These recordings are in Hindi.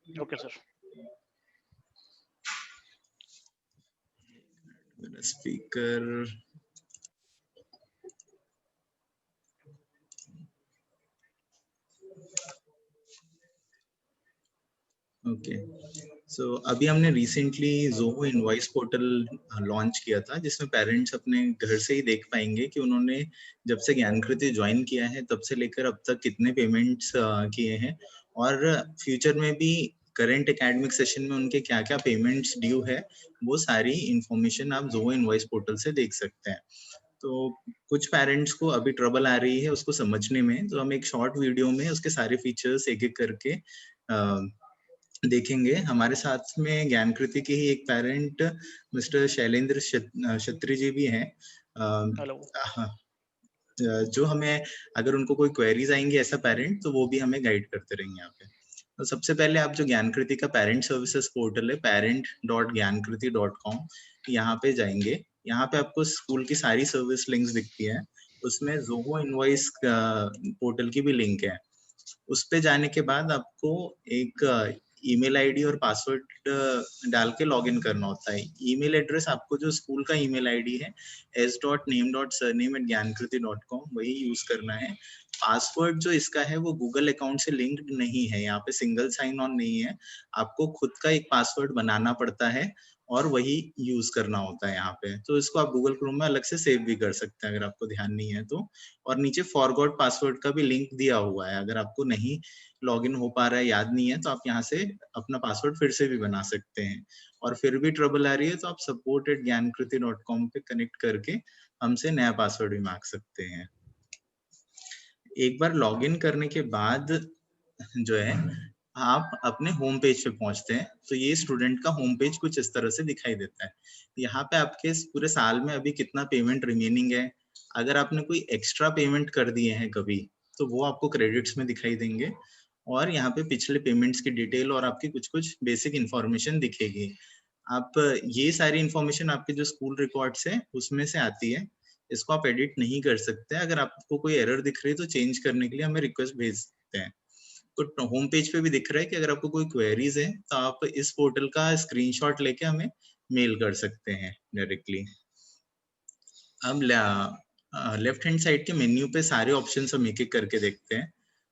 Okay sir. Speaker okay. So अभी हमने recently Zoho invoice portal launch किया था, जिसमें पेरेंट्स अपने घर से ही देख पाएंगे कि उन्होंने जब से ज्ञानकृति ज्वाइन किया है तब से लेकर अब तक कितने पेमेंट्स किए हैं, और फ्यूचर में भी करंट एकेडमिक सेशन में उनके क्या क्या पेमेंट्स ड्यू है, वो सारी इंफॉर्मेशन आप ज़ोहो इनवॉइस पोर्टल से देख सकते हैं। तो कुछ पेरेंट्स को अभी ट्रबल आ रही है उसको समझने में, तो हम एक शॉर्ट वीडियो में उसके सारे फीचर्स एक एक करके देखेंगे। हमारे साथ में ज्ञानकृति के ही एक पेरेंट मिस्टर शैलेंद्र छत्री जी भी हैं, हेलो। जो हमें अगर उनको कोई क्वेरीज आएंगी ऐसा पेरेंट, तो वो भी हमें गाइड करते रहेंगे यहाँ पे। तो सबसे पहले आप जो ज्ञानकृति का पेरेंट सर्विसेज पोर्टल है parent.gyankriti.com, यहाँ पे जाएंगे। यहाँ पे आपको स्कूल की सारी सर्विस लिंक्स दिखती है, उसमें ज़ोहो इनवॉइस पोर्टल की भी लिंक है। उस पे जाने के बाद आपको एक ईमेल आईडी और पासवर्ड डाल के लॉगिन करना होता है। ईमेल एड्रेस आपको जो स्कूल का ईमेल आईडी है s.name.surname@gyankriti.com वही यूज करना है। पासवर्ड जो इसका है वो गूगल अकाउंट से लिंक्ड नहीं है, यहाँ पे सिंगल साइन ऑन नहीं है, आपको खुद का एक पासवर्ड बनाना पड़ता है और वही यूज करना होता है यहाँ पे। तो इसको आप गूगल क्रोम में अलग से सेव भी कर सकते हैं अगर आपको ध्यान नहीं है तो। और नीचे फॉरगॉट पासवर्ड का भी लिंक दिया हुआ है, अगर आपको नहीं लॉगिन हो पा रहा है, याद नहीं है, तो आप यहाँ से अपना पासवर्ड फिर से भी बना सकते हैं। और फिर भी ट्रबल आ रही है तो आप support@gyankriti.com पे कनेक्ट करके हमसे नया पासवर्ड भी मांग सकते हैं। एक बार लॉगिन करने के बाद जो है आप अपने होम पेज पे पहुंचते हैं, तो ये स्टूडेंट का होम पेज कुछ इस तरह से दिखाई देता है। यहाँ पे आपके पूरे साल में अभी कितना पेमेंट रिमेनिंग है, अगर आपने कोई एक्स्ट्रा पेमेंट कर दिए हैं कभी, तो वो आपको क्रेडिट्स में दिखाई देंगे। और यहाँ पे पिछले पेमेंट्स की डिटेल और आपकी कुछ कुछ बेसिक इंफॉर्मेशन दिखेगी। आप ये सारी इंफॉर्मेशन आपके जो स्कूल रिकॉर्ड्स है उसमें से आती है, इसको आप एडिट नहीं कर सकते। अगर आपको कोई एरर दिख रही है तो चेंज करने के लिए हमें रिक्वेस्ट भेज सकते हैं। तो होम पेज पे भी दिख रहा है कि अगर आपको कोई क्वेरीज है तो आप इस पोर्टल का स्क्रीनशॉट लेके हमें मेल कर सकते हैं डायरेक्टली। अब लेफ्ट हैंड साइड के मेन्यू पे सारे ऑप्शंस हम एक एक करके देखते हैं।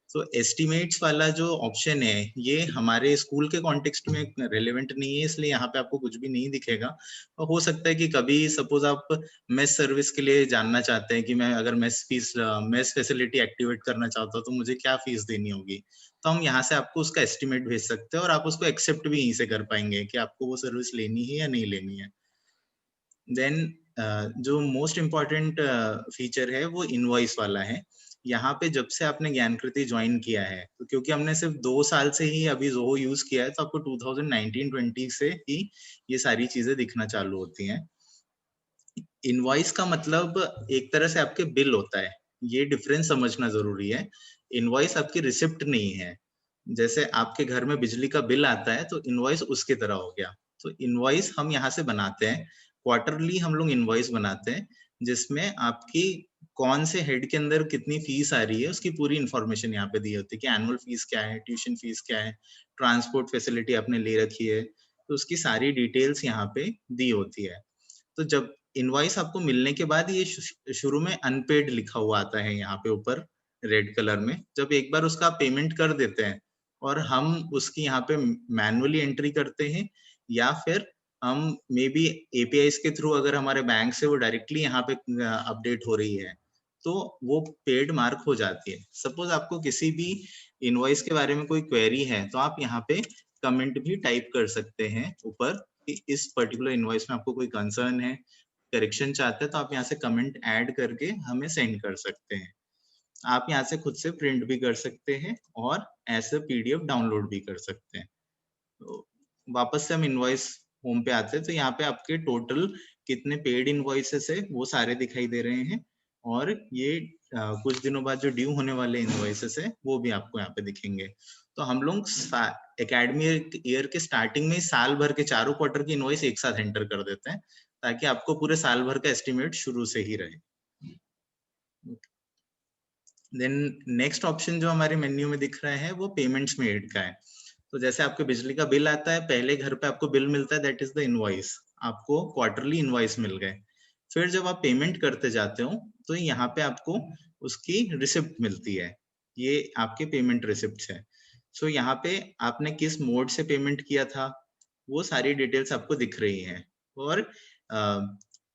तो एस्टिमेट्स वाला जो ऑप्शन है ये हमारे स्कूल के कॉन्टेक्स्ट में रेलेवेंट नहीं है, इसलिए यहाँ पे आपको कुछ भी नहीं दिखेगा। और हो सकता है कि कभी सपोज आप मेस सर्विस के लिए जानना चाहते हैं कि मैं अगर मेस फैसिलिटी एक्टिवेट करना चाहता हूँ तो मुझे क्या फीस देनी होगी, तो हम यहाँ से आपको उसका एस्टिमेट भेज सकते हैं और आप उसको एक्सेप्ट भी यहीं से कर पाएंगे कि आपको वो सर्विस लेनी है या नहीं लेनी है। देन जो मोस्ट इम्पॉर्टेंट फीचर है वो इनवॉइस वाला है। यहाँ पे जब से आपने ज्ञानकृति ज्वाइन किया है, तो क्योंकि हमने सिर्फ 2 साल से ही अभी ज़ोहो यूज किया है, तो आपको 2019-20 से ही ये सारी चीजें दिखना चालू होती हैं। इनवॉइस का मतलब एक तरह से आपके बिल होता है, ये डिफरेंस समझना जरूरी है। इनवॉइस आपकी रिसिप्ट नहीं है। जैसे आपके घर में बिजली का बिल आता है तो इनवॉइस उसकी तरह हो गया। तो इनवॉइस हम यहाँ से बनाते हैं, क्वार्टरली हम लोग इनवॉइस बनाते हैं, जिसमें आपकी कौन से हेड के अंदर कितनी फीस आ रही है उसकी पूरी इंफॉर्मेशन यहाँ पे दी होती है कि एनुअल फीस क्या है, ट्यूशन फीस क्या है, ट्रांसपोर्ट फैसिलिटी आपने ले रखी है, तो उसकी सारी डिटेल्स यहाँ पे दी होती है। तो जब इनवॉइस आपको मिलने के बाद ये शुरू में अनपेड लिखा हुआ आता है यहाँ पे ऊपर रेड कलर में। जब एक बार उसका पेमेंट कर देते हैं और हम उसकी यहाँ पे मैनुअली एंट्री करते हैं, या फिर हम मे बी एपीआईज के थ्रू अगर हमारे बैंक से वो डायरेक्टली यहाँ पे अपडेट हो रही है, तो वो पेड मार्क हो जाती है। सपोज आपको किसी भी इनवॉइस के बारे में कोई क्वेरी है तो आप यहाँ पे कमेंट भी टाइप कर सकते हैं ऊपर कि इस पर्टिकुलर इनवॉइस में आपको कोई कंसर्न है, करेक्शन चाहते हैं, तो आप यहाँ से कमेंट ऐड करके हमें सेंड कर सकते हैं। आप यहाँ से खुद से प्रिंट भी कर सकते हैं और ऐसे पीडीएफ डाउनलोड भी कर सकते हैं। तो वापस से हम इनवॉइस होम पे आते हैं, तो यहाँ पे आपके टोटल कितने पेड इनवॉइसेस है वो सारे दिखाई दे रहे हैं, और ये कुछ दिनों बाद जो ड्यू होने वाले इनवॉइसेस है वो भी आपको यहाँ पे दिखेंगे। तो हम लोग एकेडमिक ईयर के स्टार्टिंग में साल भर के चारों क्वार्टर की इनवॉइस एक साथ एंटर कर देते हैं, ताकि आपको पूरे साल भर का एस्टिमेट शुरू से ही रहे। देन नेक्स्ट ऑप्शन जो हमारे मेन्यू में दिख रहा है वो पेमेंट्स में एड का है। तो जैसे आपके बिजली का बिल आता है, पहले घर पे आपको बिल मिलता है, दैट इज द इनवॉइस। आपको क्वार्टरली इनवॉइस मिल गए। फिर जब आप पेमेंट करते जाते हो, तो यहाँ पे आपको उसकी रिसिप्ट मिलती है। ये आपके पेमेंट रिसिप्ट है। सो यहाँ पे आपने किस मोड से पेमेंट किया था, वो सारी डिटेल्स आपको दिख रही हैं। और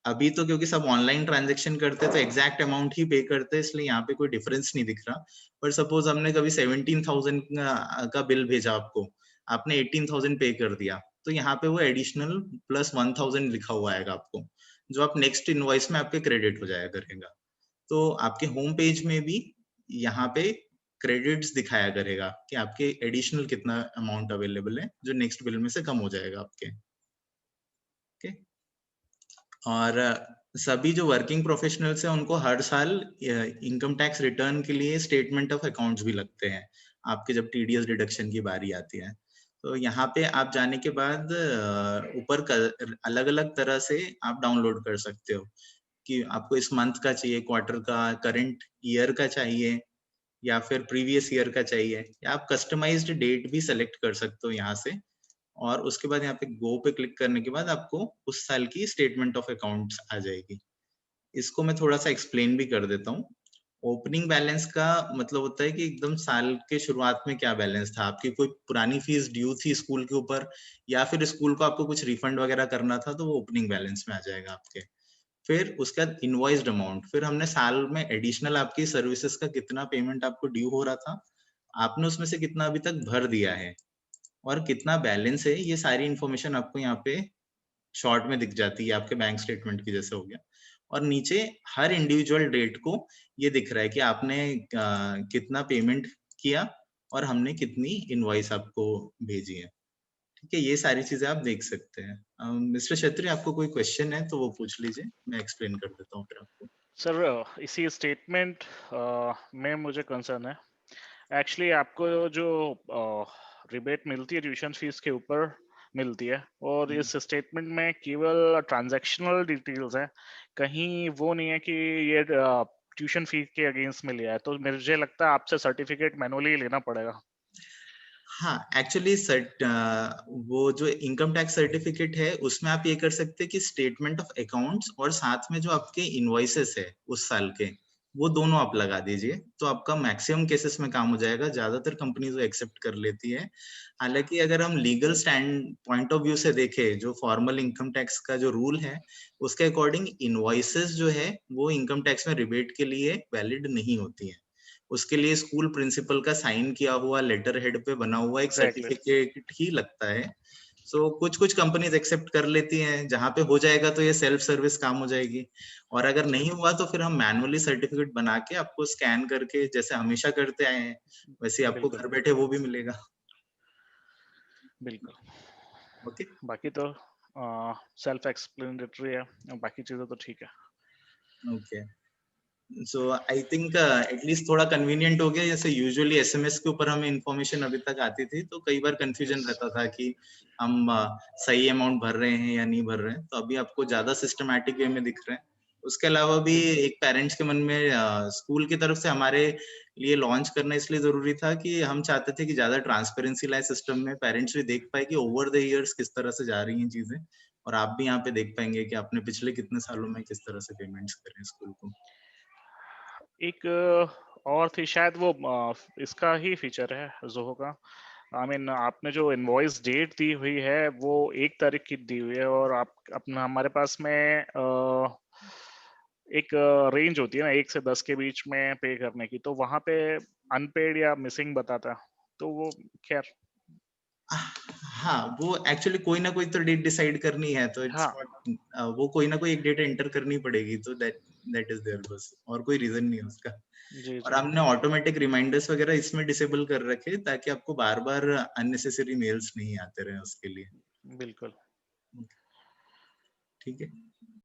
अभी तो क्योंकि सब ऑनलाइन ट्रांजेक्शन करते हैं, तो एग्जैक्ट अमाउंट ही पे करते हैं, इसलिए यहाँ पे कोई डिफरेंस नहीं दिख रहा। पर सपोज हमने कभी 17,000 का बिल भेजा आपको, आपने 18,000 पे कर दिया, तो यहाँ पे वो एडिशनल प्लस 1,000 लिखा हुआ आएगा आपको, जो आप नेक्स्ट इनवॉइस में आपके क्रेडिट हो जाया करेगा। तो आपके होम पेज में भी यहाँ पे क्रेडिट्स दिखाया करेगा कि आपके एडिशनल कितना अमाउंट अवेलेबल है, जो नेक्स्ट बिल में से कम हो जाएगा आपके। ओके। और सभी जो वर्किंग प्रोफेशनल्स हैं, उनको हर साल इनकम टैक्स रिटर्न के लिए स्टेटमेंट ऑफ अकाउंट्स भी लगते हैं, आपके जब टीडीएस डिडक्शन की बारी आती है। तो यहाँ पे आप जाने के बाद ऊपर अलग अलग तरह से आप डाउनलोड कर सकते हो कि आपको इस मंथ का चाहिए, क्वार्टर का, करंट ईयर का चाहिए, या फिर प्रीवियस ईयर का चाहिए, या आप कस्टमाइज्ड डेट भी सेलेक्ट कर सकते हो यहाँ से। और उसके बाद यहाँ पे गो पे क्लिक करने के बाद आपको उस साल की स्टेटमेंट ऑफ अकाउंट्स आ जाएगी। इसको मैं थोड़ा सा एक्सप्लेन भी कर देता हूँ। ओपनिंग बैलेंस का मतलब होता है कि एकदम साल के शुरुआत में क्या बैलेंस था, आपकी कोई पुरानी फीस ड्यू थी स्कूल के ऊपर, या फिर स्कूल को आपको कुछ रिफंड वगैरह करना था, तो वो ओपनिंग बैलेंस में आ जाएगा आपके। फिर उसके बाद इनवॉइस्ड अमाउंट, फिर हमने साल में एडिशनल आपकी सर्विसेज का कितना पेमेंट आपको ड्यू हो रहा था, आपने उसमें से कितना अभी तक भर दिया है, और कितना बैलेंस है, ये सारी इन्फॉर्मेशन आपको यहाँ पे शॉर्ट में दिख जाती है, आपके बैंक स्टेटमेंट की जैसे हो गया। और नीचे हर इंडिविजुअल डेट को ये दिख रहा है कि आपने कितना पेमेंट किया और हमने कितनी इनवॉइस आपको भेजी है। ठीक है, ये सारी चीजें आप देख सकते हैं। मिस्टर छत्री, आपको कोई क्वेश्चन है तो वो पूछ लीजिए, मैं एक्सप्लेन कर देता हूँ फिर आपको। सर इसी स्टेटमेंट में मुझे कंसर्न है। एक्चुअली आपको जो रिबेट मिलती है ट्यूशन फीस के ऊपर मिलती है, और इस स्टेटमेंट में केवल ट्रांजैक्शनल डिटेल्स है, कहीं वो नहीं है कि ये ट्यूशन फी के अगेंस्ट में लिया है। तो मुझे लगता है आपसे सर्टिफिकेट मैनुअली लेना पड़ेगा। हाँ, एक्चुअली वो जो इनकम टैक्स सर्टिफिकेट है, उसमें आप ये कर सकते हैं कि स्टेटमेंट ऑफ अकाउंट्स और साथ में जो आपके इनवॉइसेस है उस साल के, वो दोनों आप लगा दीजिए, तो आपका मैक्सिमम केसेस में काम हो जाएगा। ज्यादातर कंपनीज वो एक्सेप्ट कर लेती है। हालांकि अगर हम legal stand point of view से देखें, जो फॉर्मल इनकम टैक्स का जो रूल है, उसके अकॉर्डिंग इनवॉइसेस जो है वो इनकम टैक्स में रिबेट के लिए वैलिड नहीं होती है। उसके लिए स्कूल प्रिंसिपल का साइन किया हुआ लेटर हेड पे बना हुआ एक एग्जैक्टली। सर्टिफिकेट ही लगता है। सो कुछ कुछ कंपनीज एक्सेप्ट कर लेती हैं, जहां पे हो जाएगा तो ये सेल्फ सर्विस काम हो जाएगी। और अगर जी, नहीं हुआ तो फिर हम मैनुअली सर्टिफिकेट बना के आपको स्कैन करके, जैसे हमेशा करते आए हैं, वैसे ही आपको बिल्कुल घर बैठे वो भी मिलेगा। बिल्कुल। ओके। बाकी तो सेल्फ एक्सप्लेनेटरी है, बाकी चीजें तो ठीक है। Okay. So I think at least थोड़ा कन्वीनियंट हो गया। जैसे यूजुअली एसएमएस के ऊपर हमें इंफॉर्मेशन अभी तक आती थी, तो कई बार कंफ्यूजन यस। रहता था कि हम सही अमाउंट भर रहे हैं या नहीं भर रहे हैं, तो अभी आपको ज्यादा सिस्टमैटिक वे में दिख रहे हैं। उसके अलावा भी बिल्कुल एक पेरेंट्स के मन में स्कूल की तरफ से हमारे लिए लॉन्च करना इसलिए जरूरी था कि हम चाहते थे कि ज्यादा ट्रांसपेरेंसी लाए सिस्टम में, पेरेंट्स भी देख पाए कि ओवर द इयर्स किस तरह से जा रही हैं चीजें, और आप भी यहाँ पे देख पाएंगे कि आपने पिछले कितने सालों में किस तरह से पेमेंट्स करे हैं स्कूल को। एक और थी शायद वो इसका ही फीचर है जोहो का। आई मीन आपने जो इनवॉइस डेट दी हुई है वो 1 तारीख की दी हुई है, और आप अपना हमारे पास में एक रेंज होती है ना 1 से 10 के बीच में पे करने की, तो वहां पे अनपेड या मिसिंग बताता है। तो वो खैर। हाँ, वो एक्चुअली कोई ना कोई तो डेट डिसाइड करनी है, तो इट्स हाँ। नॉट, वो कोई ना कोई एक डेट एंटर करनी पड़ेगी, तो दैट इज देयर बस, और कोई रीजन नहीं है उसका। जी और जी। हमने ऑटोमेटिक रिमाइंडर्स वगैरह इसमें डिसेबल कर रखे, ताकि आपको बार बार अननेसेसरी मेल्स नहीं आते रहे उसके लिए। बिल्कुल। ठीक है।